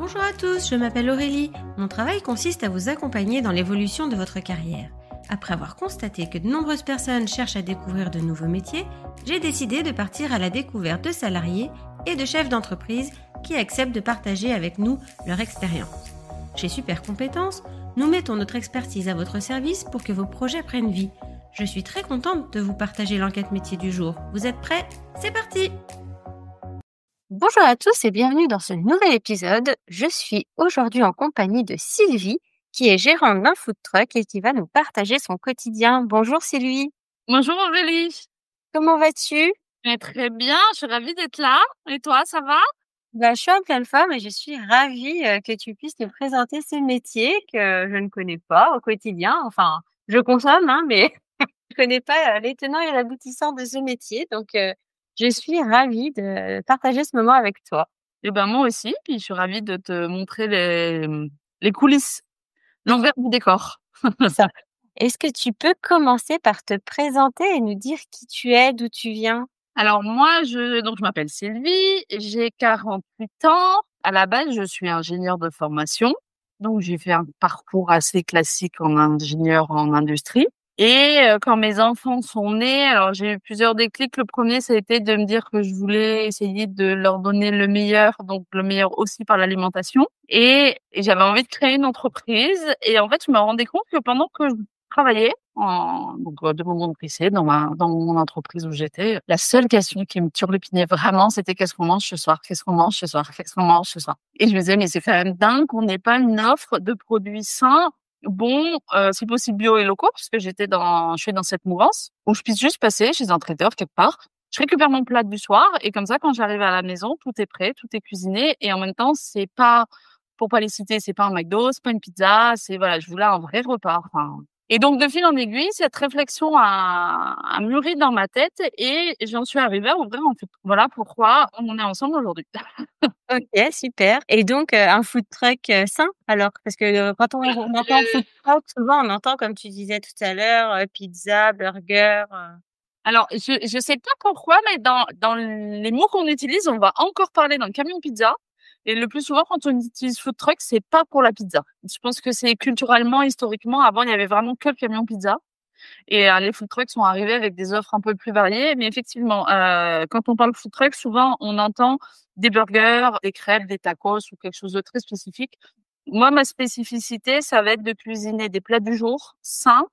Bonjour à tous, je m'appelle Aurélie. Mon travail consiste à vous accompagner dans l'évolution de votre carrière. Après avoir constaté que de nombreuses personnes cherchent à découvrir de nouveaux métiers, j'ai décidé de partir à la découverte de salariés et de chefs d'entreprise qui acceptent de partager avec nous leur expérience. Chez Super Compétences, nous mettons notre expertise à votre service pour que vos projets prennent vie. Je suis très contente de vous partager l'enquête métier du jour. Vous êtes prêts ? C'est parti ! Bonjour à tous et bienvenue dans ce nouvel épisode. Je suis aujourd'hui en compagnie de Sylvie, qui est gérante d'un food truck et qui va nous partager son quotidien. Bonjour Sylvie, Bonjour Aurélie. comment vas-tu ? Très bien, je suis ravie d'être là. Et toi, ça va? Je suis en pleine forme et je suis ravie que tu puisses te présenter ce métier que je ne connais pas au quotidien. Enfin, je consomme, mais je connais pas les tenants et l'aboutissant de ce métier. Donc, je suis ravie de partager ce moment avec toi. Eh ben moi aussi, puis je suis ravie de te montrer les coulisses, l'envers du décor. Ça. Est-ce que tu peux commencer par te présenter et nous dire qui tu es, d'où tu viens? Alors moi, je m'appelle Sylvie, j'ai 48 ans. À la base, je suis ingénieure de formation. Donc j'ai fait un parcours assez classique en ingénieur en industrie. Et quand mes enfants sont nés, alors j'ai eu plusieurs déclics. Le premier, ça a été de me dire que je voulais essayer de leur donner le meilleur, donc le meilleur aussi par l'alimentation. Et j'avais envie de créer une entreprise. Et en fait, je me rendais compte que pendant que je travaillais de mon monde lycée, dans mon entreprise où j'étais, la seule question qui me turlupinait vraiment, c'était qu'est-ce qu'on mange ce soir? Qu'est-ce qu'on mange ce soir? Qu'est-ce qu'on mange ce soir? Et je me disais, mais c'est quand même dingue qu'on n'ait pas une offre de produits sains, bons, si possible bio et locaux, puisque je suis dans cette mouvance, où je puisse juste passer chez un traiteur quelque part. Je récupère mon plat du soir et comme ça, quand j'arrive à la maison, tout est prêt, tout est cuisiné et en même temps, c'est pas, pour pas les citer, c'est pas un McDo, c'est pas une pizza, c'est voilà, je voulais un vrai repas. Enfin, et donc, de fil en aiguille, cette réflexion a mûri dans ma tête et j'en suis arrivée à ouvrir en fait. Voilà pourquoi on est ensemble aujourd'hui. OK, super. Et donc, un food truck, sain alors? Parce que, quand on entend food truck, souvent on entend, comme tu disais tout à l'heure, pizza, burger. Alors, je sais pas pourquoi, mais dans les mots qu'on utilise, on va encore parler d'un camion pizza. Et le plus souvent, quand on utilise food truck, c'est pas pour la pizza. Je pense que c'est culturellement, historiquement, avant, il y avait vraiment que le camion pizza. Et les food trucks sont arrivés avec des offres un peu plus variées. Mais effectivement, quand on parle food truck, souvent, on entend des burgers, des crêpes, des tacos ou quelque chose de très spécifique. Moi, ma spécificité, ça va être de cuisiner des plats du jour, sains,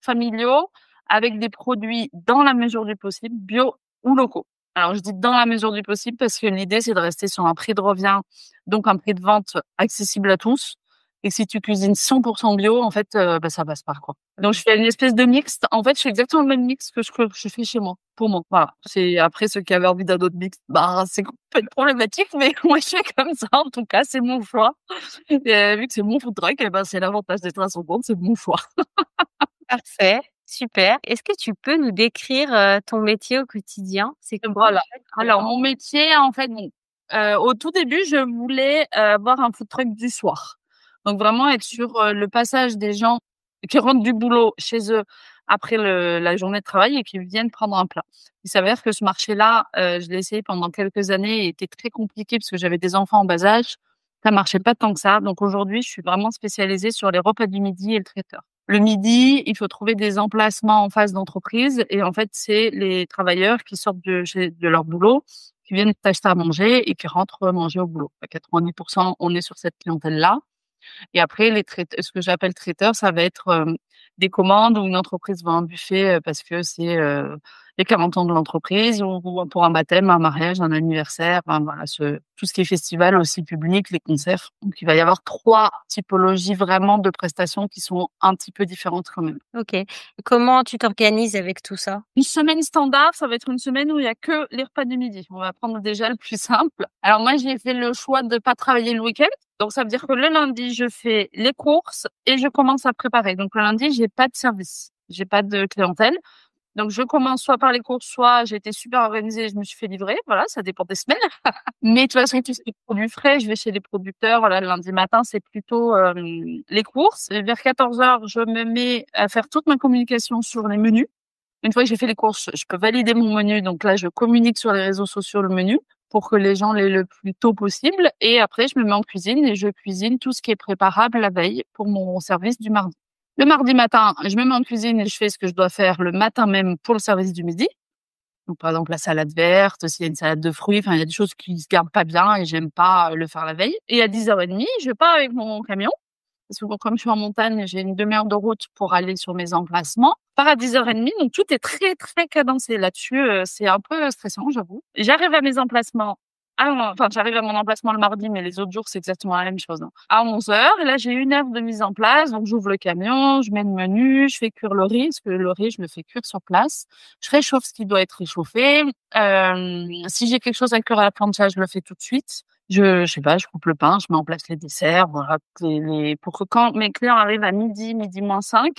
familiaux, avec des produits dans la mesure du possible, bio ou locaux. Alors, je dis dans la mesure du possible parce que l'idée, c'est de rester sur un prix de revient, donc un prix de vente accessible à tous. Et si tu cuisines 100% bio, en fait, ça passe pas, quoi. Donc, je fais une espèce de mixte. En fait, je fais exactement le même mix que je fais chez moi, pour moi. Voilà. C'est, après, ceux qui avaient envie d'un autre mix, c'est peut être problématique, mais moi, je fais comme ça. En tout cas, c'est mon choix. Et, vu que c'est mon food truck, c'est l'avantage d'être à son compte, c'est mon choix. Parfait, super. Est-ce que tu peux nous décrire, ton métier au quotidien? C'est quoi? Voilà. Alors, mon métier, en fait, bon, au tout début, je voulais avoir un food truck du soir. Donc, vraiment être sur le passage des gens qui rentrent du boulot chez eux après la journée de travail et qui viennent prendre un plat. Il s'avère que ce marché-là, je l'ai essayé pendant quelques années et était très compliqué parce que j'avais des enfants en bas âge. Ça marchait pas tant que ça. Donc, aujourd'hui, je suis vraiment spécialisée sur les repas du midi et le traiteur. Le midi, il faut trouver des emplacements en face d'entreprise et en fait, c'est les travailleurs qui sortent de leur boulot, qui viennent t'acheter à manger et qui rentrent manger au boulot. À 90%, on est sur cette clientèle-là. Et après, ce que j'appelle traiteurs, ça va être des commandes où une entreprise vend un buffet parce que c'est les 40 ans de l'entreprise ou pour un baptême, un mariage, un anniversaire, enfin, voilà, tout ce qui est festival aussi public, les concerts. Donc, il va y avoir 3 typologies vraiment de prestations qui sont un petit peu différentes quand même. OK. Comment tu t'organises avec tout ça? Une semaine standard, ça va être une semaine où il y a que les repas du midi. On va prendre déjà le plus simple. Alors moi, j'ai fait le choix de pas travailler le week-end. Donc ça veut dire que le lundi, je fais les courses et je commence à préparer. Donc le lundi, j'ai pas de service, j'ai pas de clientèle. Donc je commence soit par les courses, soit j'ai été super organisée, je me suis fait livrer. Voilà, ça dépend des semaines. Mais de toute façon, tout ce qui est produits frais, je vais chez les producteurs. Voilà, le lundi matin, c'est plutôt les courses. Et vers 14h, je me mets à faire toute ma communication sur les menus. Une fois que j'ai fait les courses, je peux valider mon menu. Donc là, je communique sur les réseaux sociaux le menu. pour que les gens l'aient le plus tôt possible. Et après, je me mets en cuisine et je cuisine tout ce qui est préparable la veille pour mon service du mardi. Le mardi matin, je me mets en cuisine et je fais ce que je dois faire le matin même pour le service du midi. Donc, par exemple, la salade verte, s'il y a une salade de fruits, enfin, il y a des choses qui se gardent pas bien et j'aime pas le faire la veille. Et à 10h30, je pars avec mon camion. Parce que bon, comme je suis en montagne, j'ai une demi-heure de route pour aller sur mes emplacements. Je pars à 10h30, donc tout est très, très cadencé là-dessus. C'est un peu stressant, j'avoue. J'arrive à mes emplacements. J'arrive à mon emplacement le mardi, mais les autres jours, c'est exactement la même chose, hein. À 11h, et là, j'ai 1 heure de mise en place. Donc, j'ouvre le camion, je mets le menu, je fais cuire le riz, parce que le riz, je le fais cuire sur place. Je réchauffe ce qui doit être réchauffé. Si j'ai quelque chose à cuire à la plancha, je le fais tout de suite. Je sais pas, je coupe le pain, je mets en place les desserts, voilà, pour que quand mes clients arrivent à midi moins 5,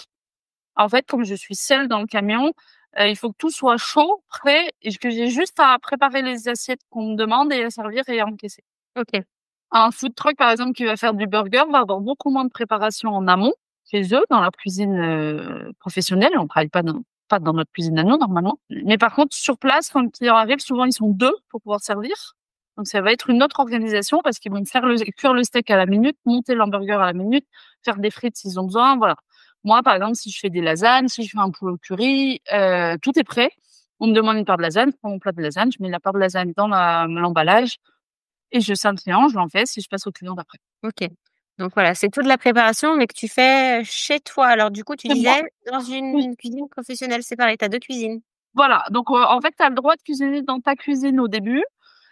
en fait, comme je suis seule dans le camion, il faut que tout soit chaud, prêt, et que j'ai juste à préparer les assiettes qu'on me demande et à servir et à encaisser. OK. Un food truck, par exemple, qui va faire du burger, va avoir beaucoup moins de préparation en amont, chez eux, dans leur cuisine professionnelle. On travaille pas dans notre cuisine à nous, normalement. Mais par contre, sur place, quand le client arrive, souvent, ils sont 2 pour pouvoir servir. Donc, ça va être une autre organisation parce qu'ils vont cuire le steak à la minute, monter l'hamburger à la minute, faire des frites s'ils ont besoin, voilà. Moi, par exemple, si je fais des lasagnes, si je fais un poulet au curry, tout est prêt. On me demande une part de lasagne, je prends mon plat de lasagne, je mets la part de lasagne dans l'emballage et je sers le client, je l'encaisse et je passe au client d'après. OK. Donc voilà, c'est toute la préparation, mais que tu fais chez toi. Alors du coup, tu C'est moi. disais dans Oui. une cuisine professionnelle séparée. Tu as 2 cuisines? Voilà, donc en fait, tu as le droit de cuisiner dans ta cuisine au début.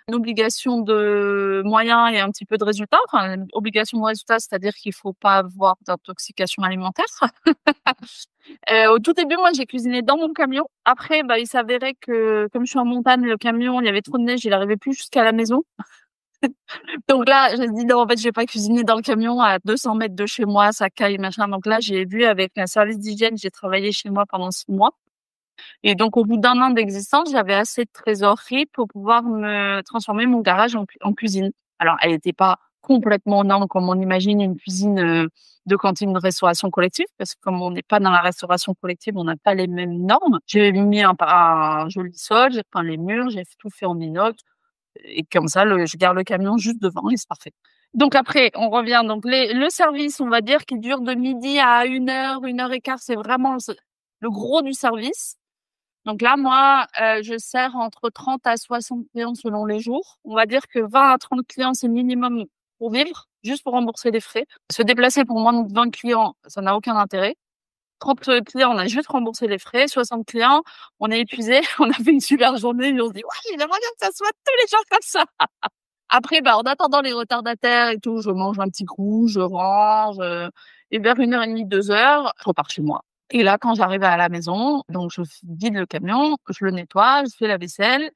Une obligation de moyens et un petit peu de résultats. Enfin, une obligation de résultats, c'est-à-dire qu'il faut pas avoir d'intoxication alimentaire. Au tout début, moi, j'ai cuisiné dans mon camion. Après, il s'avérait que comme je suis en montagne, le camion, il y avait trop de neige, il arrivait plus jusqu'à la maison. Donc là, j'ai dit: «Non, en fait, je vais pas cuisiner dans le camion à 200 mètres de chez moi, ça caille, machin». Donc là, j'ai vu avec un service d'hygiène, j'ai travaillé chez moi pendant 6 mois. Et donc, au bout d'1 an d'existence, j'avais assez de trésorerie pour pouvoir me transformer mon garage en cuisine. Alors, elle était pas complètement aux normes comme on imagine une cuisine de cantine de restauration collective, parce que comme on n'est pas dans la restauration collective, on n'a pas les mêmes normes. J'ai mis un joli sol, j'ai peint les murs, j'ai tout fait en inox et comme ça, je garde le camion juste devant et c'est parfait. Donc après, on revient donc le service, on va dire, qui dure de midi à 1 heure, 1 heure et quart, c'est vraiment le gros du service. Donc là, moi, je sers entre 30 à 60 clients selon les jours. On va dire que 20 à 30 clients, c'est minimum pour vivre, juste pour rembourser les frais. Se déplacer pour moins de 20 clients, ça n'a aucun intérêt. 30 clients, on a juste remboursé les frais. 60 clients, on est épuisé, on a fait une super journée et on se dit: «Ouais, j'aimerais bien que ça soit tous les jours comme ça». Après, en attendant les retardataires et tout, je mange un petit coup, je range, et vers 1h30, 2h, je repars chez moi. Et là, quand j'arrive à la maison, donc je vide le camion, je le nettoie, je fais la vaisselle,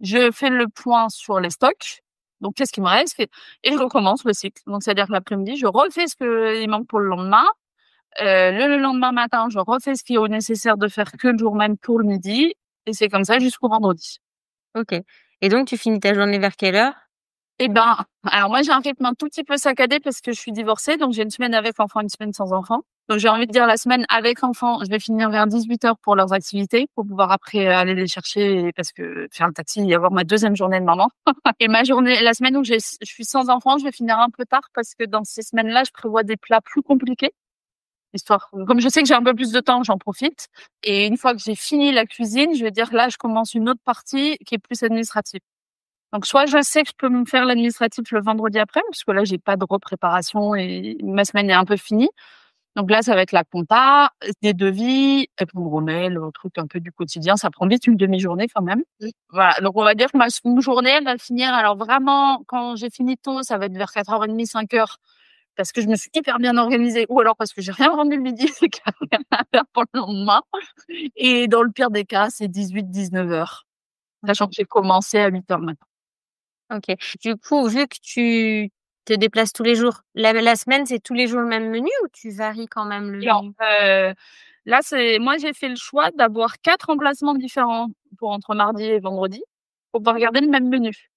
je fais le point sur les stocks. Donc, qu'est-ce qui me reste? Et je recommence le cycle. Donc, c'est-à-dire que l'après-midi, je refais ce qu'il manque pour le lendemain. Le lendemain matin, je refais ce qui est nécessaire de faire que le jour même pour le midi. Et c'est comme ça jusqu'au vendredi. OK. Et donc tu finis ta journée vers quelle heure? Alors moi, j'ai un rythme un tout petit peu saccadé parce que je suis divorcée, donc j'ai une semaine avec enfant, une semaine sans enfant. Donc j'ai envie de dire la semaine avec enfant, je vais finir vers 18h pour leurs activités, pour pouvoir après aller les chercher parce que faire le taxi et avoir ma 2e journée de maman. Et ma journée, la semaine où je suis sans enfant, je vais finir un peu tard parce que dans ces semaines-là, je prévois des plats plus compliqués. Comme je sais que j'ai un peu plus de temps, j'en profite. Et une fois que j'ai fini la cuisine, je vais dire là, je commence une autre partie qui est plus administrative. Donc, soit je sais que je peux me faire l'administratif le vendredi après, parce que là, j'ai pas de repréparation et ma semaine est un peu finie. Donc là, ça va être la compta, des devis, répondre aux mails, aux trucs un peu du quotidien. Ça prend vite une demi-journée quand même. Voilà. Donc, on va dire que ma journée, elle va finir. Alors vraiment, quand j'ai fini tôt, ça va être vers 4h30, 5h, parce que je me suis hyper bien organisée, ou alors parce que j'ai rien vendu le midi et qu'il n'y a rien à faire pour le lendemain. Et dans le pire des cas, c'est 18, 19h. Sachant que j'ai commencé à 8h le matin. OK. Du coup, vu que tu te déplaces tous les jours, la semaine, c'est tous les jours le même menu ou tu varies quand même le Non, menu? là, moi, j'ai fait le choix d'avoir 4 emplacements différents pour entre mardi et vendredi, pour pouvoir garder le même menu.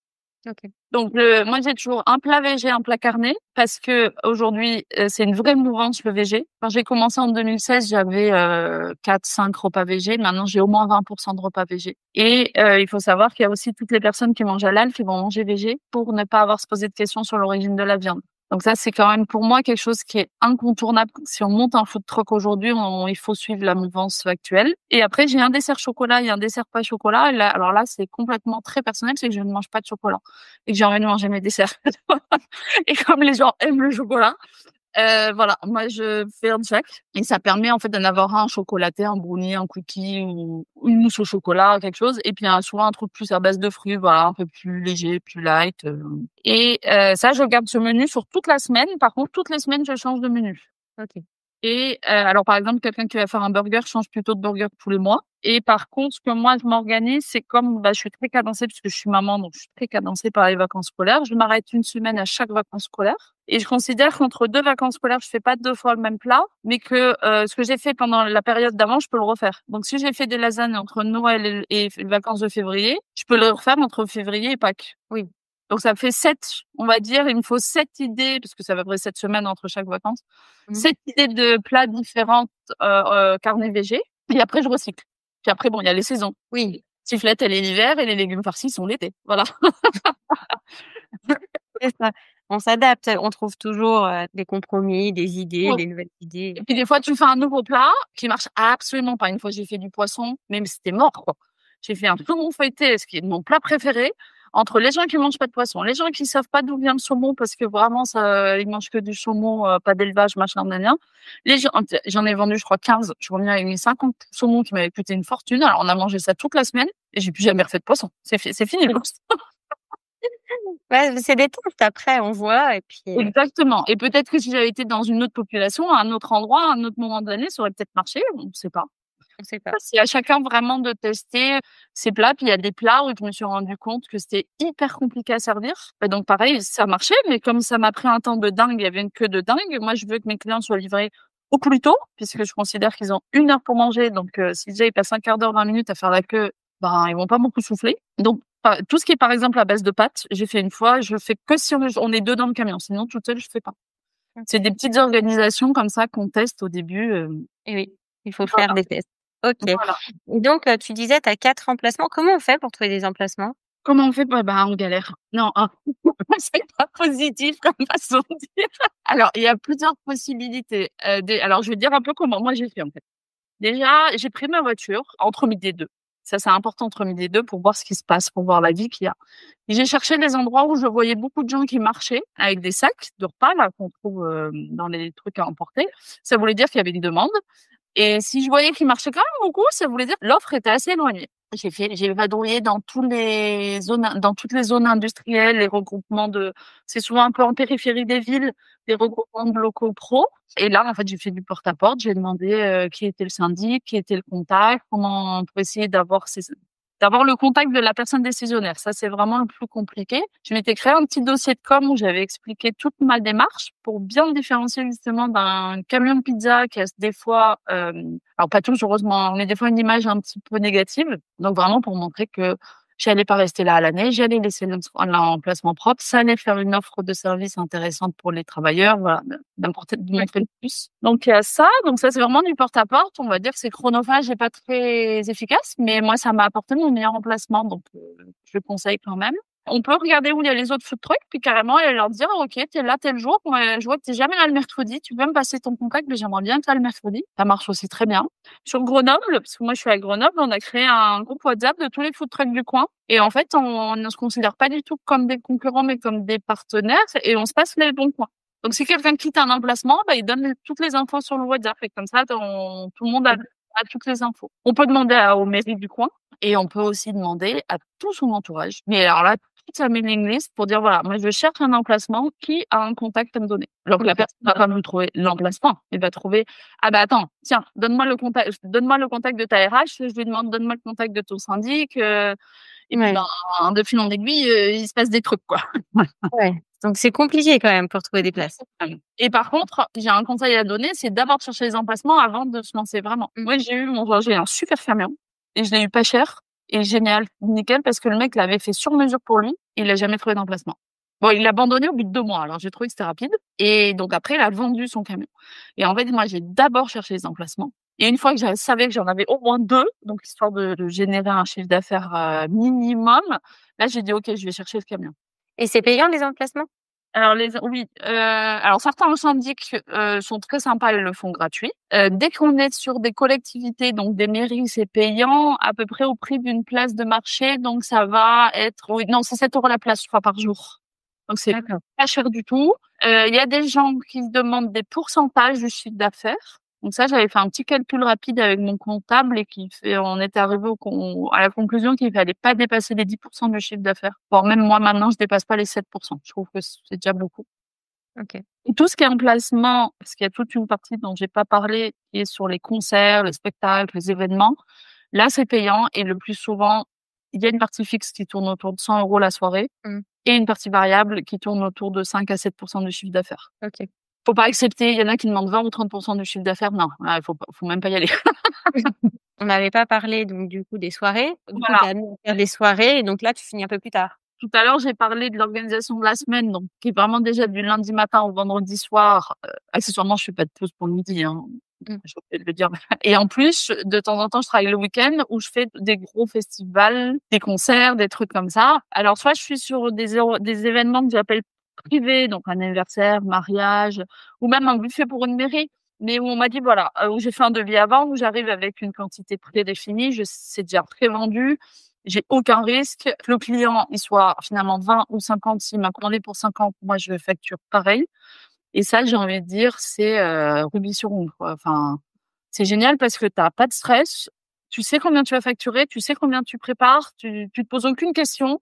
OK. Donc moi j'ai toujours un plat végé, un plat carné parce que aujourd'hui c'est une vraie mouvance le végé. Quand j'ai commencé en 2016, j'avais 4-5 repas végés. Maintenant j'ai au moins 20% de repas végés. Et il faut savoir qu'il y a aussi toutes les personnes qui mangent halal qui vont manger végé pour ne pas avoir à se poser de questions sur l'origine de la viande. Donc ça, c'est quand même pour moi quelque chose qui est incontournable. Si on monte un food truck aujourd'hui, il faut suivre la mouvance actuelle. Et après, j'ai un dessert chocolat et un dessert pas chocolat. Et là, alors là, c'est complètement très personnel, c'est que je ne mange pas de chocolat et que j'ai envie de manger mes desserts. Et comme les gens aiment le chocolat, voilà, moi je fais un check et ça permet en fait d'en avoir un chocolaté, un brownie, un cookie ou une mousse au chocolat, quelque chose. Et puis souvent un truc plus à base de fruits, voilà, un peu plus léger, plus light. Et ça, je garde ce menu sur toute la semaine. Par contre, toutes les semaines, je change de menu. OK. Et alors par exemple, quelqu'un qui va faire un burger change plutôt de burger tous les mois. Et par contre, ce que moi je m'organise, c'est comme je suis très cadencée puisque je suis maman, donc je suis très cadencée par les vacances scolaires. Je m'arrête une semaine à chaque vacances scolaires. Et je considère qu'entre 2 vacances scolaires, je fais pas 2 fois le même plat, mais que ce que j'ai fait pendant la période d'avant, je peux le refaire. Donc si j'ai fait des lasagnes entre Noël et les vacances de février, je peux le refaire entre février et Pâques. Oui. Donc ça fait 7, on va dire, il me faut 7 idées, parce que ça va à peu près 7 semaines entre chaque vacances. 7 idées de plats différentes, carnés végés. Et après, je recycle. Puis après, bon, il y a les saisons. Oui, Tartiflette, elle est l'hiver et les légumes farcis sont l'été. Voilà. c'est ça. On s'adapte, on trouve toujours, des compromis, des idées, des nouvelles idées. Et puis des fois, tu fais un nouveau plat qui marche absolument pas. Une fois, j'ai fait du poisson, même si c'était mort, quoi. J'ai fait un saumon feuilleté, ce qui est mon plat préféré. Entre les gens qui mangent pas de poisson, les gens qui savent pas d'où vient le saumon parce que vraiment ça, ils mangent que du saumon, pas d'élevage, machin, nanana. Les gens, j'en ai vendu, je crois, 15. Je reviens avec mes 50 saumons qui m'avaient coûté une fortune. Alors, on a mangé ça toute la semaine et j'ai plus jamais refait de poisson. C'est fini. Ouais, c'est des tests après, on voit et puis, Exactement. Et peut-être que si j'avais été dans une autre population, à un autre endroit, à un autre moment de l'année, ça aurait peut-être marché. On ne sait pas. on sait pas. C'est à chacun vraiment de tester ses plats. Puis il y a des plats où je me suis rendu compte que c'était hyper compliqué à servir. Et donc pareil, ça marchait, mais comme ça m'a pris un temps de dingue, il y avait une queue de dingue. Moi, je veux que mes clients soient livrés au plus tôt, puisque je considère qu'ils ont 1 heure pour manger. Donc si déjà ils passent un quart d'heure, 20 minutes à faire la queue, ben ils vont pas beaucoup souffler. Donc tout ce qui est par exemple à base de pâtes, j'ai fait une fois, je fais que si on est 2 dans le camion. Sinon toute seule, je fais pas. C'est des petites organisations comme ça qu'on teste au début. Et oui, il faut Voilà. faire des tests. OK. Voilà. Et donc, tu disais tu as 4 emplacements. Comment on fait pour trouver des emplacements? Comment on fait? Bah, on galère. Non, c'est pas positif comme façon de dire. Alors, il y a plusieurs possibilités. Alors, je vais dire un peu comment moi j'ai fait, en fait. Déjà, j'ai pris ma voiture entre midi et 2. Ça, c'est important entre midi et 2 pour voir ce qui se passe, pour voir la vie qu'il y a. Et j'ai cherché des endroits où je voyais beaucoup de gens qui marchaient avec des sacs de repas, là, qu'on trouve dans les trucs à emporter. Ça voulait dire qu'il y avait une demande. Et si je voyais qu'il marchait quand même beaucoup, ça voulait dire que l'offre était assez éloignée. J'ai vadrouillé dans toutes les zones industrielles, les regroupements c'est souvent un peu en périphérie des villes, des regroupements de locaux pro. Et là, en fait, j'ai fait du porte-à-porte. J'ai demandé qui était le syndic, qui était le contact, comment on peut essayer d'avoir le contact de la personne décisionnaire. Ça, c'est vraiment le plus compliqué. Je m'étais créé un petit dossier de com où j'avais expliqué toute ma démarche pour bien me différencier justement d'un camion de pizza qui a des fois, alors pas tous heureusement, mais des fois une image un petit peu négative. Donc vraiment pour montrer que j'allais pas rester là à l'année, j'allais laisser l'emplacement propre, ça allait faire une offre de service intéressante pour les travailleurs, voilà, de montrer le plus. Donc il y a ça, donc ça c'est vraiment du porte-à-porte, on va dire que c'est chronophage et pas très efficace, mais moi ça m'a apporté mon meilleur emplacement, donc je le conseille quand même. On peut regarder où il y a les autres food trucks, puis carrément aller leur dire, OK, t'es là tel jour, je vois que t'es jamais là le mercredi, tu peux me passer ton contact, mais j'aimerais bien être là le mercredi. Ça marche aussi très bien. Sur Grenoble, parce que moi je suis à Grenoble, on a créé un groupe WhatsApp de tous les food trucks du coin. Et en fait, on ne se considère pas du tout comme des concurrents, mais comme des partenaires, et on se passe les bons coins. Donc si quelqu'un quitte un emplacement, il donne toutes les infos sur le WhatsApp, et comme ça, tout le monde a toutes les infos. On peut demander aux mairies du coin, et on peut aussi demander à tout son entourage. Mais alors là, toute sa mailing list pour dire, voilà, moi je cherche un emplacement, qui a un contact à me donner. Alors que la personne va pas me trouver l'emplacement, elle va trouver, ah bah attends, tiens, donne-moi le contact de ta RH, je lui demande, donne-moi le contact de ton syndic, et puis de fil en aiguille, il se passe des trucs, quoi. Ouais. Donc c'est compliqué quand même pour trouver des places. Et par contre, j'ai un conseil à donner, c'est d'abord de chercher les emplacements avant de se lancer vraiment. Moi, j'ai un super camion et je l'ai eu pas cher. et génial, nickel, parce que le mec l'avait fait sur mesure pour lui, et il a jamais trouvé d'emplacement. Bon, il l'a abandonné au bout de 2 mois, alors j'ai trouvé que c'était rapide, et donc après, il a vendu son camion. Et en fait, moi, j'ai d'abord cherché les emplacements, et une fois que je savais que j'en avais au moins 2, donc histoire de générer un chiffre d'affaires minimum, là, j'ai dit: «OK, je vais chercher le camion». Et c'est payant les emplacements? Alors oui, alors certains syndics sont très sympas, ils le font gratuit. Dès qu'on est sur des collectivités, donc des mairies, c'est payant à peu près au prix d'une place de marché, donc ça va être oui, non, c'est 7 € la place, je crois, par jour. Donc c'est D'accord. pas cher du tout. Il y a des gens qui demandent des pourcentages du chiffre d'affaires. Donc ça, j'avais fait un petit calcul rapide avec mon comptable, et on était arrivé à la conclusion qu'il fallait pas dépasser les 10% du chiffre d'affaires. Voire même moi, maintenant, je dépasse pas les 7%. Je trouve que c'est déjà beaucoup. OK. Et tout ce qui est emplacement, parce qu'il y a toute une partie dont j'ai pas parlé, qui est sur les concerts, les spectacles, les événements. Là, c'est payant, et le plus souvent, il y a une partie fixe qui tourne autour de 100 € la soirée, Mmh. et une partie variable qui tourne autour de 5 à 7% du chiffre d'affaires. OK. Faut pas accepter, il y en a qui demandent 20 ou 30% du chiffre d'affaires. Non, là, faut même pas y aller. On n'avait pas parlé donc du coup des soirées. Du coup, tu Voilà. as amené à faire des soirées et donc là, tu finis un peu plus tard. Tout à l'heure, j'ai parlé de l'organisation de la semaine, donc qui est vraiment déjà du lundi matin au vendredi soir. Accessoirement, je fais pas de pause pour le midi, hein. Mmh. J'ai oublié de le dire. Et en plus, de temps en temps, je travaille le week-end où je fais des gros festivals, des concerts, des trucs comme ça. Alors, soit je suis sur des événements que j'appelle privés, donc un anniversaire, mariage, ou même un buffet pour une mairie, mais où on m'a dit, voilà, où j'ai fait un devis avant, où j'arrive avec une quantité prédéfinie, c'est déjà prévendu. J'ai aucun risque que le client, il soit finalement 20 ou 50. S'il m'a commandé pour 50, moi, je facture pareil. Et ça, j'ai envie de dire, c'est rubis sur ongle, quoi. Enfin, c'est génial parce que tu as pas de stress. Tu sais combien tu vas facturer, tu sais combien tu prépares, tu te poses aucune question.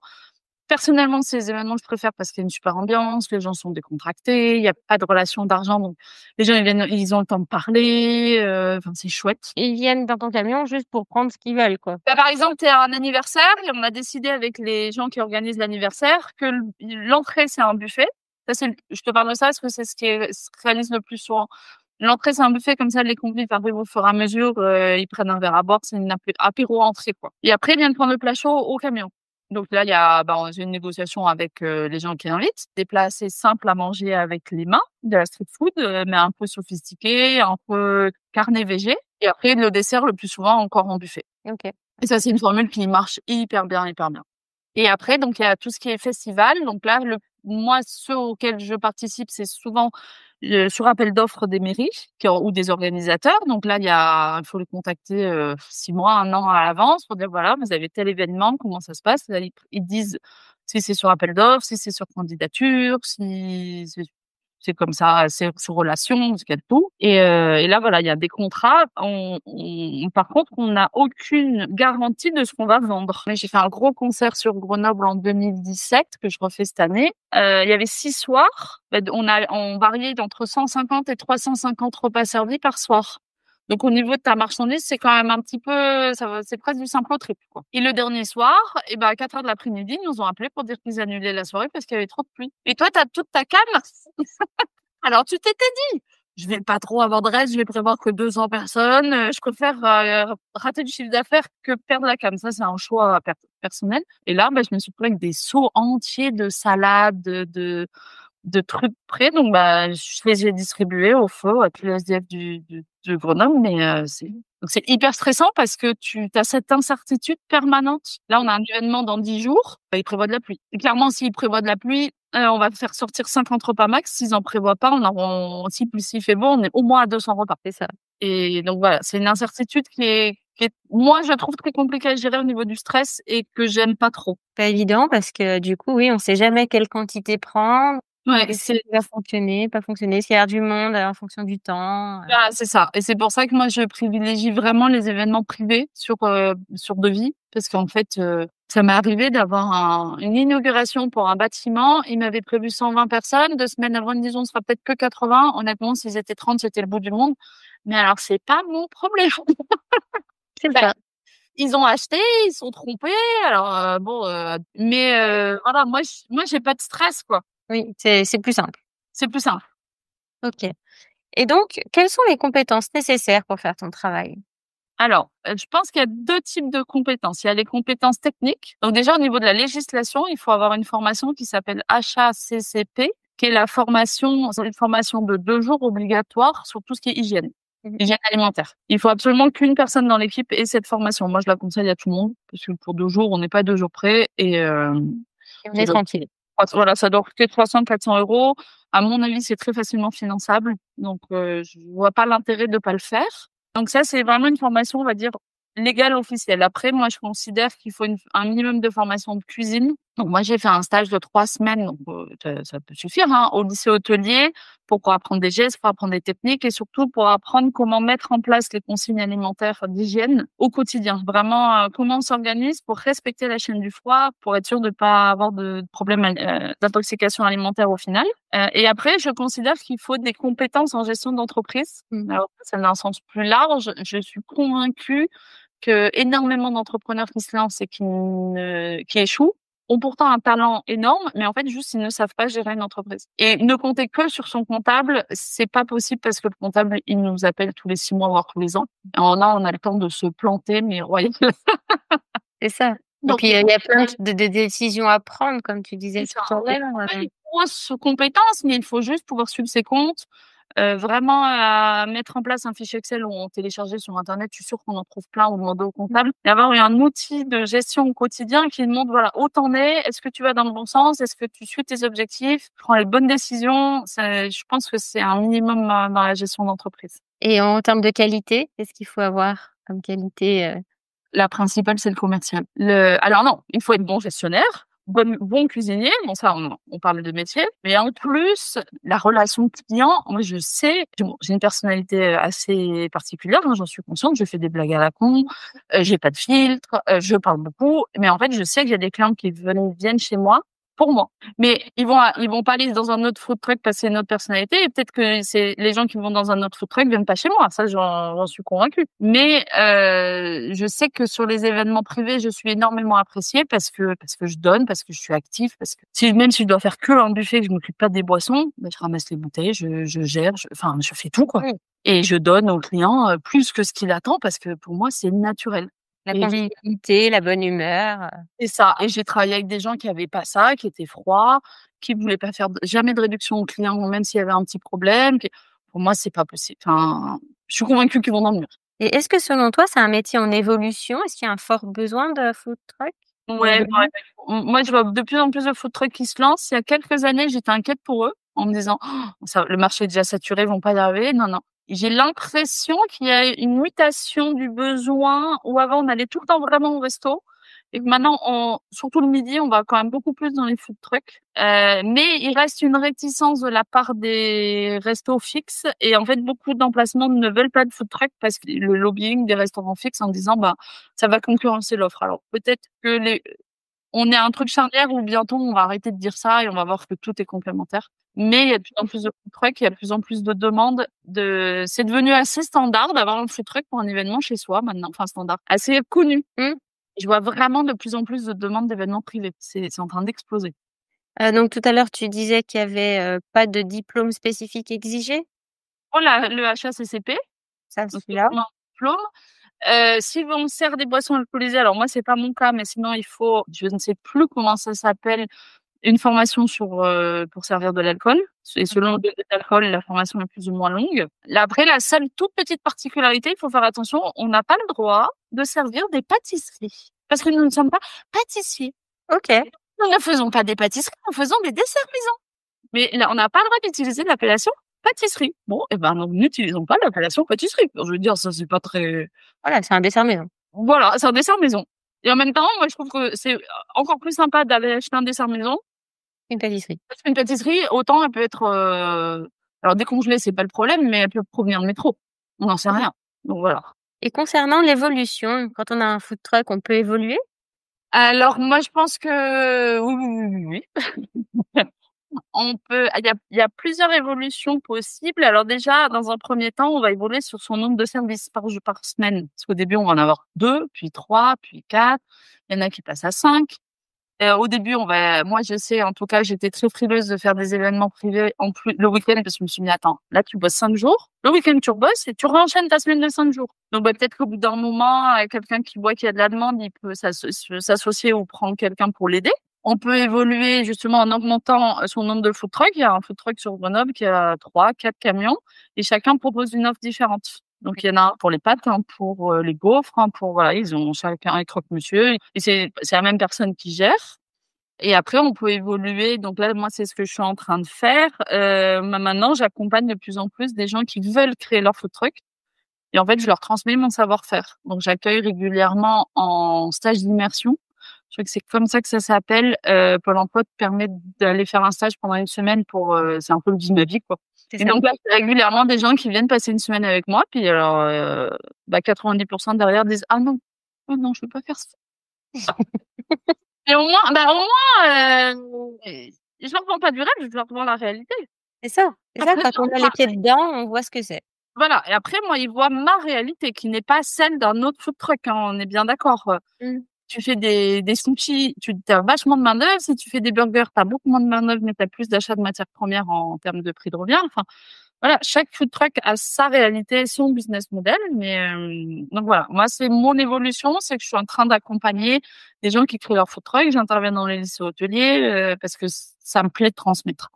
Personnellement, ces événements, je préfère parce qu'il y a une super ambiance, les gens sont décontractés, il y a pas de relation d'argent, donc les gens, ils viennent, ils ont le temps de parler, enfin, c'est chouette. Ils viennent dans ton camion juste pour prendre ce qu'ils veulent, quoi. Bah, par exemple, tu es à un anniversaire et on a décidé avec les gens qui organisent l'anniversaire que l'entrée, c'est un buffet. Ça, je te parle de ça parce que c'est ce qui se réalise le plus souvent. L'entrée, c'est un buffet, comme ça, les convives arrivent au fur et à mesure, ils prennent un verre à boire, c'est une apéro entrée, quoi. Et après, ils viennent prendre le plat chaud au camion. Donc là, j'ai une négociation avec les gens qui invitent. Des plats assez simples à manger avec les mains, de la street food, mais un peu sophistiqué, un peu carné végé. Et après, le dessert, le plus souvent, encore en buffet. OK. Et ça, c'est une formule qui marche hyper bien, hyper bien. Et après, donc, il y a tout ce qui est festival. Donc là, moi, ceux auxquels je participe, c'est souvent sur appel d'offres des mairies ou des organisateurs. Donc là, il faut les contacter 6 mois, 1 an à l'avance pour dire, voilà, vous avez tel événement, comment ça se passe. Là, ils disent si c'est sur appel d'offres, si c'est sur candidature, si c'est comme ça, c'est sur relation, c'est qu'il y a de tout. Et là, voilà, il y a des contrats. Par contre, on n'a aucune garantie de ce qu'on va vendre. Mais j'ai fait un gros concert sur Grenoble en 2017 que je refais cette année. Il y avait 6 soirs. On variait d'entre 150 et 350 repas servis par soir. Donc, au niveau de ta marchandise, c'est quand même un petit peu, c'est presque du simple au triple, quoi. Et le dernier soir, à 4 heures de l'après-midi, ils nous ont appelé pour dire qu'ils annulaient la soirée parce qu'il y avait trop de pluie. Et toi, t'as toute ta cam. Alors, tu t'étais dit, je vais pas trop avoir de reste, je vais prévoir que 200 personnes, je préfère rater du chiffre d'affaires que perdre la cam. Ça, c'est un choix personnel. Et là, je me suis retrouvée avec des seaux entiers de salades, de trucs prêts. Donc, je les ai distribués au feu à tous les SDF de Grenoble. Mais donc c'est hyper stressant parce que tu as cette incertitude permanente. Là, on a un événement dans 10 jours. Il prévoit de la pluie. Et clairement, s'il prévoit de la pluie, on va faire sortir 50 repas max. S'ils en prévoient pas, s'il fait beau, on est au moins à 200 repas. C'est ça. Et donc voilà, c'est une incertitude qui est, moi, je trouve très compliquée à gérer au niveau du stress et que j'aime pas trop. Pas évident parce que du coup, oui, on sait jamais quelle quantité prendre. Ouais, Est-ce que ça va fonctionner, pas fonctionner? Est-ce qu'il y a du monde en fonction du temps? C'est ça. Et c'est pour ça que moi, je privilégie vraiment les événements privés sur devis. Parce qu'en fait, ça m'est arrivé d'avoir une inauguration pour un bâtiment. Ils m'avaient prévu 120 personnes. 2 semaines avant, ils me disaient, on sera peut-être que 80. Honnêtement, s'ils étaient 30, c'était le bout du monde. Mais alors, c'est pas mon problème. C'est ça. Ils ont acheté, ils sont trompés. Alors, voilà, moi, j'ai pas de stress, quoi. Oui, c'est plus simple. C'est plus simple. OK. Et donc, quelles sont les compétences nécessaires pour faire ton travail? Alors, je pense qu'il y a 2 types de compétences. Il y a les compétences techniques. Donc déjà, au niveau de la législation, il faut avoir une formation qui s'appelle HACCP, qui est c'est une formation de 2 jours obligatoire sur tout ce qui est hygiène. Hygiène alimentaire. Il faut absolument qu'une personne dans l'équipe ait cette formation. Moi, je la conseille à tout le monde parce que pour 2 jours, on n'est pas 2 jours près et Et on est tranquille. voilà, ça doit coûter 300-400 euros. À mon avis, c'est très facilement finançable. Donc, je vois pas l'intérêt de pas le faire. Donc ça, c'est vraiment une formation, on va dire, légale officielle. Après, moi, je considère qu'il faut un minimum de formation de cuisine. Donc moi, j'ai fait un stage de 3 semaines, donc ça peut suffire, hein, au lycée hôtelier pour apprendre des gestes, pour apprendre des techniques et surtout pour apprendre comment mettre en place les consignes alimentaires d'hygiène au quotidien. Vraiment, comment on s'organise pour respecter la chaîne du froid, pour être sûr de pas avoir de problèmes d'intoxication alimentaire au final. Et après, je considère qu'il faut des compétences en gestion d'entreprise. Alors, ça dans un sens plus large. Je suis convaincue que énormément d'entrepreneurs qui se lancent et qui échouent ont pourtant un talent énorme, mais en fait, juste, ils ne savent pas gérer une entreprise. Et ne compter que sur son comptable, c'est pas possible parce que le comptable, il nous appelle tous les 6 mois, voire tous les ans. Et on a le temps de se planter, mais royal. C'est ça. Et Donc, puis, il y a plein de décisions à prendre, comme tu disais tout à l'heure. une grosse compétence, mais il faut juste pouvoir suivre ses comptes, vraiment mettre en place un fichier Excel ou en télécharger sur internet. Je suis sûre qu'on en trouve plein ou demander au comptable et avoir un outil de gestion au quotidien qui montre voilà où t'en es, est-ce que tu vas dans le bon sens, est-ce que tu suis tes objectifs, tu prends les bonnes décisions. Je pense que c'est un minimum dans la gestion d'entreprise. Et en termes de qualité, qu'est-ce qu'il faut avoir comme qualité La principale, c'est le commercial. Alors non, il faut être bon gestionnaire, bon cuisinier. Bon, ça, on parle de métier. Mais en plus, la relation client, moi, je sais, j'ai une personnalité assez particulière, hein, j'en suis consciente. Je fais des blagues à la con, j'ai pas de filtre, je parle beaucoup. Mais en fait, je sais qu'il y a des clients qui viennent chez moi pour moi. Mais ils vont pas aller dans un autre food truck parce que c'est une autre personnalité. Et peut-être que c'est les gens qui vont dans un autre food truck viennent pas chez moi. Ça, j'en suis convaincue. Mais je sais que sur les événements privés, je suis énormément appréciée parce que je donne, parce que je suis active, parce que même si je dois faire que un buffet, que je m'occupe pas des boissons, ben, je ramasse les bouteilles, je gère, je fais tout quoi. Et je donne au client plus que ce qu'il attend parce que pour moi, c'est naturel. La convivialité, la bonne humeur. C'est ça. Et j'ai travaillé avec des gens qui avaient pas ça, qui étaient froids, qui voulaient pas faire jamais de réduction aux clients, même s'il y avait un petit problème. Pour moi, c'est pas possible. Enfin, je suis convaincue qu'ils vont dans le mur. Et est-ce que selon toi, c'est un métier en évolution? Est-ce qu'il y a un fort besoin de food truck? Ouais. Moi, je vois de plus en plus de food trucks qui se lancent. Il y a quelques années, j'étais inquiète pour eux en me disant, le marché est déjà saturé, ils vont pas y arriver. Non, non. J'ai l'impression qu'il y a une mutation du besoin où avant on allait tout le temps vraiment au resto et que maintenant surtout le midi, on va quand même beaucoup plus dans les food trucks. Mais il reste une réticence de la part des restos fixes et en fait beaucoup d'emplacements ne veulent pas de food truck parce que le lobbying des restaurants fixes en disant ça va concurrencer l'offre. Alors peut-être que on est à un truc charnière où bientôt on va arrêter de dire ça et on va voir que tout est complémentaire. Mais il y a de plus en plus de food trucks, il y a de plus en plus de demandes c'est devenu assez standard d'avoir un food truck pour un événement chez soi maintenant, enfin standard, assez connu. Je vois vraiment de plus en plus de demandes d'événements privés. C'est en train d'exploser. Donc tout à l'heure, tu disais qu'il y avait pas de diplôme spécifique exigé? Oh le HACCP, Ça, donc celui-là. un diplôme. Si on sert des boissons alcoolisées, alors moi c'est pas mon cas, mais sinon il faut, je ne sais plus comment ça s'appelle, une formation pour servir de l'alcool. Et selon le degré d'alcool, la formation est plus ou moins longue. Là, après, la seule toute petite particularité, il faut faire attention, on n'a pas le droit de servir des pâtisseries. Parce que nous ne sommes pas pâtissiers. OK. Nous ne faisons pas des pâtisseries, nous faisons des desserts maison. Mais là, on n'a pas le droit d'utiliser l'appellation pâtisserie. Bon, donc n'utilisons pas l'appellation pâtisserie. Je veux dire, ça, c'est pas très... Voilà, c'est un dessert maison. Voilà, c'est un dessert maison. Et en même temps, moi, je trouve que c'est encore plus sympa d'aller acheter un dessert maison. Une pâtisserie. Parce qu'une pâtisserie, autant elle peut être, alors décongelée, c'est pas le problème, mais elle peut provenir de métro. On n'en sait rien. Donc voilà. Et concernant l'évolution, quand on a un food truck, on peut évoluer? Alors moi, je pense que oui. Il y a plusieurs évolutions possibles. Alors déjà, dans un premier temps, on va évoluer sur son nombre de services par semaine. Parce qu'au début, on va en avoir 2, puis 3, puis 4. Il y en a qui passent à 5. Au début, moi, je sais, en tout cas, j'étais très frileuse de faire des événements privés en plus le week-end parce que je me suis dit, attends, là, tu bosses 5 jours. Le week-end, tu rebosses et tu renchaînes ta semaine de 5 jours. Donc, peut-être qu'au bout d'un moment, quelqu'un qui voit qu'il y a de la demande, il peut s'associer ou prendre quelqu'un pour l'aider. On peut évoluer justement en augmentant son nombre de food trucks. Il y a un food truck sur Grenoble qui a 3, 4 camions et chacun propose une offre différente. Donc, il y en a un pour les pâtes, un pour les gaufres, un pour, voilà, ils ont chacun un croque-monsieur. Et c'est la même personne qui gère. Et après, on peut évoluer. Donc là, moi, c'est ce que je suis en train de faire. Maintenant, j'accompagne de plus en plus des gens qui veulent créer leur food truck. Et en fait, je leur transmets mon savoir-faire. Donc, j'accueille régulièrement en stage d'immersion. Je crois que c'est comme ça que ça s'appelle. Pôle emploi te permet d'aller faire un stage pendant une semaine pour, c'est un peu le vie de ma vie, quoi. C'est Et ça. donc là, j'ai régulièrement des gens qui viennent passer une semaine avec moi. Puis alors, 90% derrière disent, ah non, oh non, je veux pas faire ça. Et je leur vends pas du rêve, je leur vends la réalité. C'est ça. C'est ça, Après, quand on a les pieds dedans, on voit ce que c'est. voilà. Et après, moi, ils voient ma réalité qui n'est pas celle d'un autre food truck, hein, on est bien d'accord. Mmh. Tu fais des sushis, tu as vachement de main-d'œuvre. Si tu fais des burgers, tu as beaucoup moins de main-d'œuvre, mais tu as plus d'achats de matières premières en termes de prix de revient. Enfin, voilà, chaque food truck a sa réalité, son business model. Mais donc voilà, moi, c'est mon évolution, c'est que je suis en train d'accompagner des gens qui créent leur food truck. J'interviens dans les lycées hôteliers parce que ça me plaît de transmettre.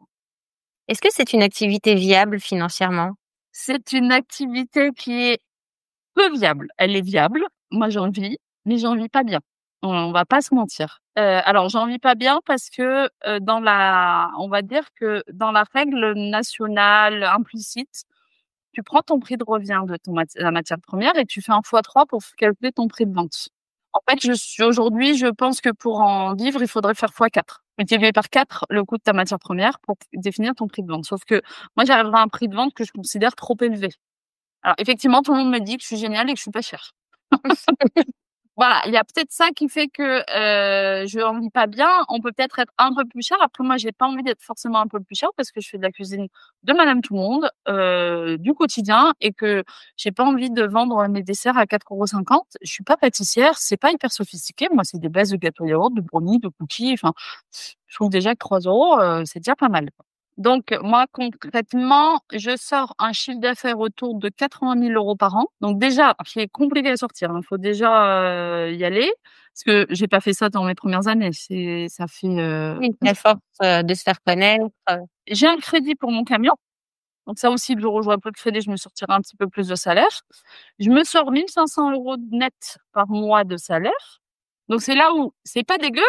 Est-ce que c'est une activité viable financièrement? C'est une activité qui est peu viable. Elle est viable. Moi, j'en vis, mais j'en vis pas bien. On va pas se mentir. Alors, j'en vis pas bien parce que on va dire que dans la règle nationale implicite, tu prends ton prix de revient de la matière première et tu fais un fois 3 pour calculer ton prix de vente. En fait, aujourd'hui, je pense que pour en vivre, il faudrait faire fois 4. Multiplier par 4 le coût de ta matière première pour définir ton prix de vente. Sauf que moi, j'arriverai à un prix de vente que je considère trop élevé. Alors, effectivement, tout le monde me dit que je suis géniale et que je suis pas chère. Voilà, il y a peut-être ça qui fait que je en vis pas bien. On peut peut-être être un peu plus cher. Après, moi, j'ai pas envie d'être forcément un peu plus cher parce que je fais de la cuisine de Madame Tout le Monde, du quotidien, et que j'ai pas envie de vendre mes desserts à 4,50 €. Je suis pas pâtissière, c'est pas hyper sophistiqué. Moi, c'est des bases de gâteaux yaourt, de brownies, de cookies. Enfin, je trouve déjà que 3 €, c'est déjà pas mal. Donc, moi, concrètement, je sors un chiffre d'affaires autour de 80 000 € par an. Donc, déjà, c'est compliqué à sortir, hein. Faut déjà y aller. Parce que j'ai pas fait ça dans mes premières années. Ça fait, Oui, à force, de se faire connaître. j'ai un crédit pour mon camion. Donc, ça aussi, le jour où j'aurai plus de crédit, je me sortirai un petit peu plus de salaire. Je me sors 1 500 € net par mois de salaire. Donc, c'est là où c'est pas dégueu,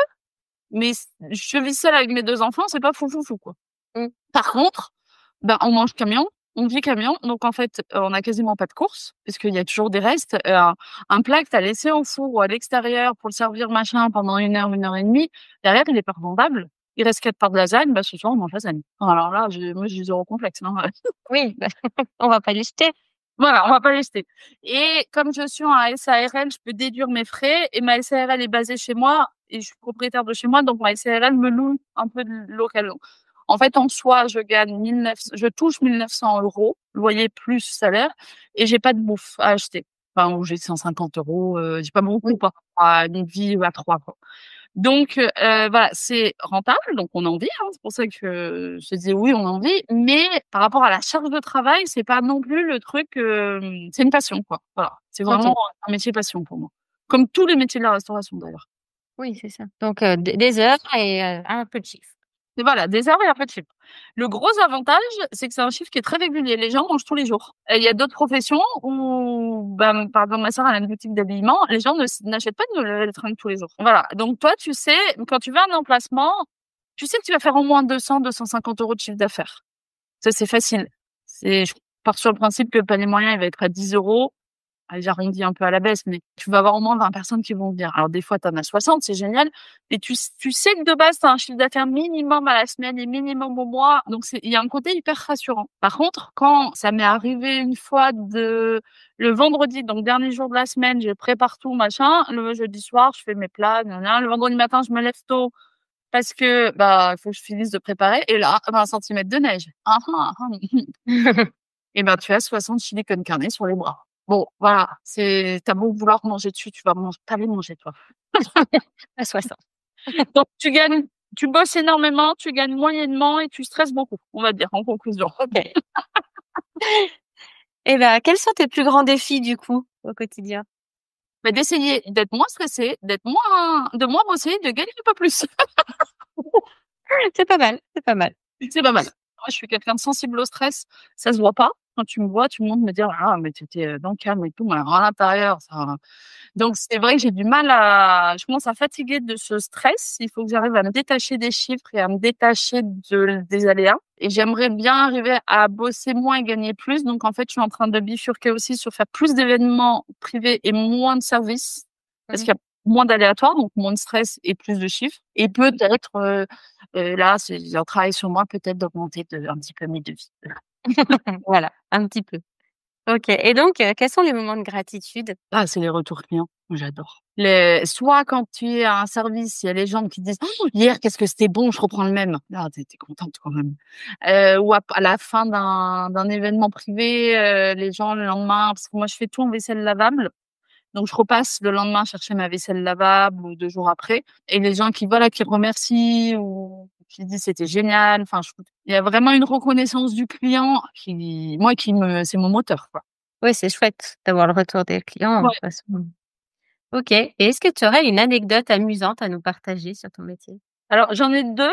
mais je vis seule avec mes 2 enfants, c'est pas fou, quoi. Mmh. Par contre, on mange camion, on vit camion, donc en fait, on a quasiment pas de courses puisqu'il y a toujours des restes. Un plat que tu as laissé au four ou à l'extérieur pour le servir machin pendant 1 heure, 1 heure et demie, derrière, il est pas revendable. Il reste 4 parts de lasagne, ce soir, on mange lasagne. Alors là, moi, j'ai 0 complexe, hein. Oui, on va pas les jeter. Voilà, on va pas les jeter. Et comme je suis en SARL, je peux déduire mes frais et ma SARL est basée chez moi et je suis propriétaire de chez moi, donc ma SARL me loue un peu de local. En fait, en soi, je touche 1 900 € loyer plus salaire et j'ai pas de bouffe à acheter. Enfin, ou j'ai 150 €, j'ai pas beaucoup par rapport à une vie à 3, quoi. Donc, voilà, c'est rentable, donc on en vit, hein. C'est pour ça que je disais oui, on en vit, mais par rapport à la charge de travail, c'est pas non plus le truc, c'est une passion, quoi. Voilà, c'est vraiment OK. un métier passion pour moi. Comme tous les métiers de la restauration d'ailleurs. Oui, c'est ça. Donc des heures et un peu de chiffre. Et voilà, des heures et un peu de chiffre. Le gros avantage, c'est que c'est un chiffre qui est très régulier. Les gens mangent tous les jours. Et il y a d'autres professions où, par exemple, ma sœur a une boutique d'habillement, les gens n'achètent pas de le fringues tous les jours. Voilà. Donc toi, tu sais, quand tu vas à un emplacement, tu sais que tu vas faire au moins 200-250 € de chiffre d'affaires. Ça, c'est facile. Je pars sur le principe que le panier moyen, il va être à 10 €. Allez, j'arrondis un peu à la baisse, mais tu vas avoir au moins 20 personnes qui vont venir. Alors, des fois, tu en as 60, c'est génial. Mais tu sais que de base, tu as un chiffre d'affaires minimum à la semaine et minimum au mois. Donc, il y a un côté hyper rassurant. Par contre, quand ça m'est arrivé une fois le vendredi, donc dernier jour de la semaine, je prépare tout, machin. Le jeudi soir, je fais mes plats, Le vendredi matin, je me lève tôt parce que, il faut que je finisse de préparer. Et là, 20 centimètres de neige. Et tu as 60 chili con carne sur les bras. Bon, voilà, t'as beau vouloir manger dessus, tu vas pas les manger, toi. À 60. Donc tu bosses énormément, tu gagnes moyennement et tu stresses beaucoup, on va dire, en conclusion. OK. Et ben, quels sont tes plus grands défis, du coup, au quotidien? Mais d'essayer d'être moins stressée, de moins bosser, de gagner un peu plus. C'est pas mal, c'est pas mal. C'est pas mal. Moi, je suis quelqu'un de sensible au stress. Ça se voit pas. Quand tu me vois, tout le monde me dit: «Ah, mais tu étais, dans le calme et tout», mais alors à l'intérieur, ça donc c'est vrai que j'ai du mal je commence à fatiguer de ce stress. Il faut que j'arrive à me détacher des chiffres et à me détacher des aléas et j'aimerais bien arriver à bosser moins et gagner plus. Donc en fait, je suis en train de bifurquer aussi sur faire plus d'événements privés et moins de services parce Mmh. qu'il y a moins d'aléatoires, donc moins de stress et plus de chiffres et peut-être, là, c'est un travail sur moi, peut-être d'augmenter un petit peu mes devis. Voilà, un petit peu. OK et donc quels sont les moments de gratitude? Ah, c'est les retours clients, moi j'adore. Soit quand tu es à un service, il y a les gens qui disent: «Oh, hier, qu'est-ce que c'était bon, je reprends le même». Ah, tu es contente quand même. Ou à la fin d'un événement privé, les gens le lendemain parce que moi je fais tout en vaisselle lavable, donc je repasse le lendemain chercher ma vaisselle lavable ou 2 jours après et les gens qui, voilà, qui remercient ou qui disent: «C'était génial». Enfin, il y a vraiment une reconnaissance du client c'est mon moteur, quoi. Oui, c'est chouette d'avoir le retour des clients, de toute Ouais. façon. OK et est-ce que tu aurais une anecdote amusante à nous partager sur ton métier? Alors j'en ai 2.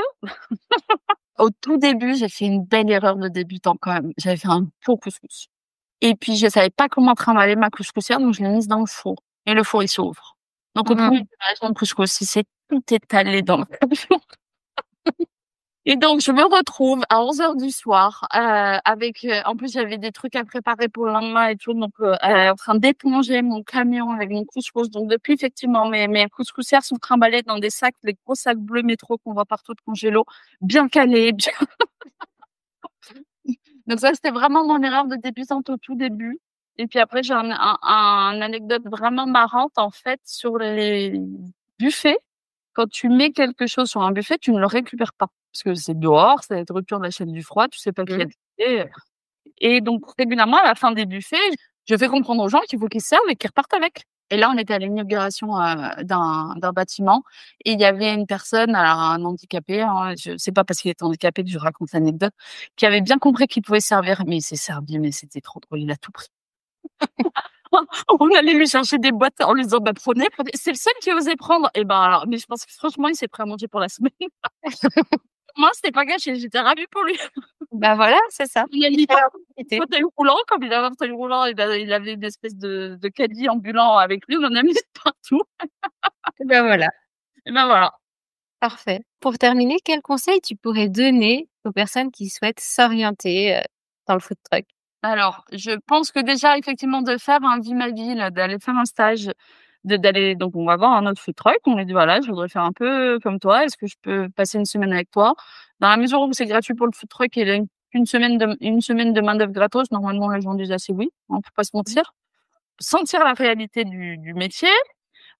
Au tout début, j'ai fait une belle erreur de débutant quand même. J'avais fait un faux couscous et puis je savais pas comment trimballer ma couscoussière, donc je l'ai mise dans le four et le four, il s'ouvre. Donc au Mmh. premier démarrage, mon couscous, il s'est tout étalé dans le four et donc je me retrouve à 11 heures du soir, avec, en plus j'avais des trucs à préparer pour le lendemain et tout, donc en train d'éponger mon camion avec mon couscous. Donc depuis effectivement mes couscoussières sont trimballées dans des sacs, les gros sacs bleus métro qu'on voit partout de congélo, bien calés, bien donc ça, c'était vraiment mon erreur de débutante au tout début. Et puis après, j'ai un anecdote vraiment marrante, en fait, sur les buffets. Quand tu mets quelque chose sur un buffet, tu ne le récupères pas. Parce que c'est dehors, c'est la rupture de la chaîne du froid, tu sais pas qui a Mmh. décidé. Et donc, régulièrement, à la fin des buffets, je fais comprendre aux gens qu'il faut qu'ils se servent et qu'ils repartent avec. Et là, on était à l'inauguration, d'un bâtiment et il y avait une personne, alors un handicapé, hein, je sais pas parce qu'il était handicapé que je raconte l'anecdote, qui avait bien compris qu'il pouvait servir, mais il s'est servi, mais c'était trop drôle, il a tout pris. On allait lui chercher des boîtes en lui disant: «Bah, prenez». C'est le seul qui osait prendre et ben, alors mais je pense que franchement, il s'est pris à manger pour la semaine. Moi, c'était pas gâché, j'étais ravie pour lui. Bah, voilà, c'est ça. Il a Il mis fallait en profiter. fauteuil roulant, comme il avait un fauteuil roulant, il avait une espèce de caddie ambulant avec lui, on en a mis partout Et bah, voilà, et ben voilà. parfait. Pour terminer, quels conseils tu pourrais donner aux personnes qui souhaitent s'orienter, dans le food truck? Alors, je pense que déjà effectivement de faire un Vie ma ville, d'aller faire un stage, d'aller donc on va voir un autre food truck, on lui dit: «Voilà, je voudrais faire un peu comme toi, est-ce que je peux passer une semaine avec toi?» Dans la mesure où c'est gratuit pour le food truck et il a une semaine de main-d'œuvre gratos, normalement les gens disent: «Ah c'est oui», on peut pas se Mmh. mentir. Sentir la réalité du métier.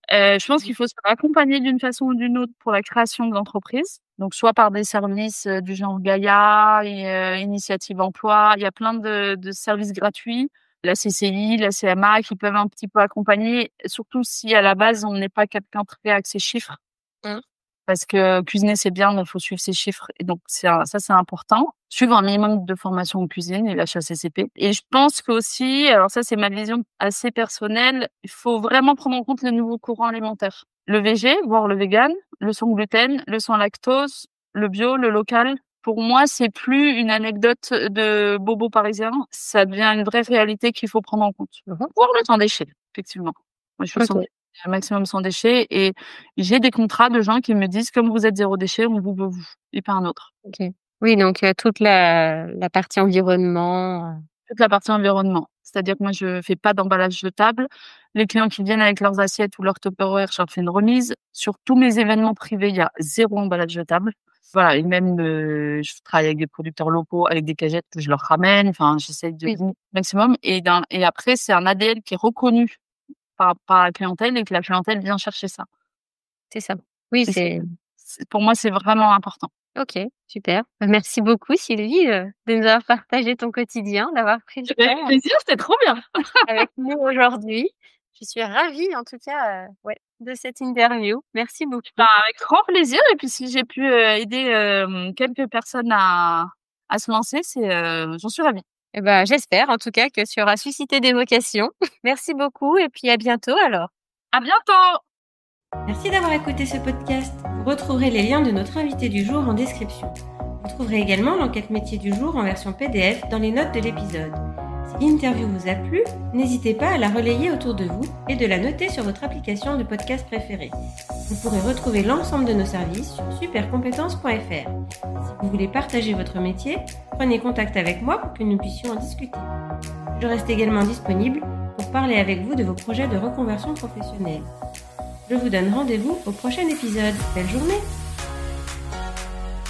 Je pense qu'il faut se faire accompagner d'une façon ou d'une autre pour la création de l'entreprise. Donc soit par des services, du genre Gaïa et Initiative Emploi. Il y a plein de services gratuits. La CCI, la CMA qui peuvent un petit peu accompagner, surtout si à la base on n'est pas quelqu'un très axé chiffres. Mmh. Parce que cuisiner c'est bien, mais il faut suivre ses chiffres et donc c'est important. Suivre un minimum de formation en cuisine et la HACCP et je pense qu'aussi, alors ça c'est ma vision assez personnelle, il faut vraiment prendre en compte les nouveaux courants alimentaires. Le végé, voire le vegan, le sans gluten, le sans lactose, le bio, le local. Pour moi, c'est plus une anecdote de bobo parisien, ça devient une vraie réalité qu'il faut prendre en compte. Mmh. Voire le sans déchet, effectivement. Moi je suis sans OK, un maximum sans déchets et j'ai des contrats de gens qui me disent: «Comme vous êtes zéro déchet, on vous veut vous» et pas un autre. OK. Oui, donc toute la partie environnement, Toute la partie environnement. C'est-à-dire que moi, je fais pas d'emballage jetable. Les clients qui viennent avec leurs assiettes ou leurs Tupperware, je leur fais une remise. Sur tous mes événements privés, il y a 0 emballage jetable. Voilà et même, je travaille avec des producteurs locaux, avec des cagettes que je leur ramène. Enfin, j'essaye de oui, maximum et après, c'est un ADN qui est reconnu par la clientèle et que la clientèle vient chercher ça c'est ça. Oui, et c'est pour moi, c'est vraiment important. OK, super. Bah, merci beaucoup Sylvie, de nous avoir partagé ton quotidien, d'avoir pris le Avec temps plaisir, c'était trop bien. avec nous aujourd'hui. Je suis ravie en tout cas, ouais. de cette interview. Merci beaucoup. Avec grand plaisir. Et puis, si j'ai pu aider quelques personnes à se lancer, j'en suis ravie. Eh ben, j'espère en tout cas que tu auras suscité des vocations. Merci beaucoup et puis à bientôt alors. À bientôt! Merci d'avoir écouté ce podcast. Vous retrouverez les liens de notre invité du jour en description. Vous trouverez également l'enquête métier du jour en version PDF dans les notes de l'épisode. Si l'interview vous a plu, n'hésitez pas à la relayer autour de vous et de la noter sur votre application de podcast préférée. Vous pourrez retrouver l'ensemble de nos services sur supercompétences.fr. Si vous voulez partager votre métier, prenez contact avec moi pour que nous puissions en discuter. Je reste également disponible pour parler avec vous de vos projets de reconversion professionnelle. Je vous donne rendez-vous au prochain épisode. Belle journée!